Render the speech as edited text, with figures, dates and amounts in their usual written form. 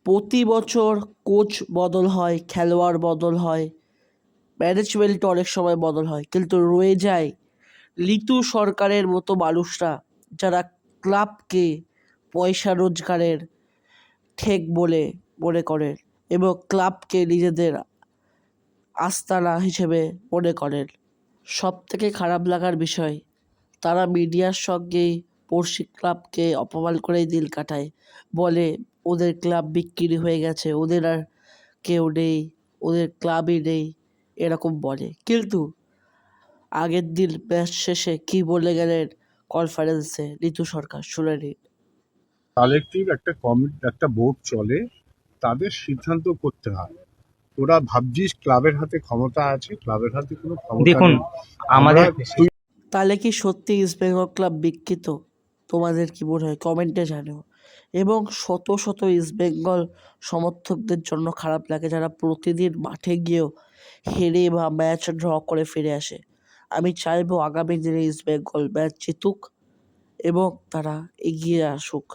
প্রতি বছর কোচ বদল হয়, খেলোয়াড় বদল হয়, ম্যানেজমেন্ট অনেক সময় বদল হয়, কিন্তু রয়ে যায় ঋতু সরকারের মতো মানুষরা, যারা ক্লাবকে পয়সা রোজগারের ঠেক বলে মনে করেন এবং ক্লাবকে নিজেদের আস্তানা হিসেবে মনে করেন। সবথেকে খারাপ লাগার বিষয়, তারা মিডিয়ার সঙ্গেই পড়শি ক্লাবকে অপমান করেই দিন কাটায়, বলে ওদের ক্লাব বিক্রি হয়ে গেছে, ওদের আর কেউ নেই, ওদের ক্লাবই নেই, এরকম বলে। কিন্তু আগের দিন ম্যাচ শেষে কী বলে গেলেন কনফারেন্সে ঋতু সরকার, শুনে নিন। কালেকটিভ একটা বোর্ড চলে, তাদের সিদ্ধান্ত করতে হয়। ওরা ভাবছিস ক্লাবের হাতে ক্ষমতা আছে, ক্লাবের হাতে কোনো ক্ষমতা দেখুন নেই। আমাদের তাহলে কি সত্যি ইস্ট বেঙ্গল ক্লাব বিকৃত? তোমাদের কি মনে হয় কমেন্টে জানিও। এবং শত শত ইস্ট বেঙ্গল সমর্থকদের জন্য খারাপ লাগে, যারা প্রতিদিন মাঠে গিয়েও হেরে বা ম্যাচ ড্র করে ফিরে আসে। আমি চাইবো আগামী দিনে ইস্ট বেঙ্গল ম্যাচ জিতুক এবং তারা এগিয়ে আসুক।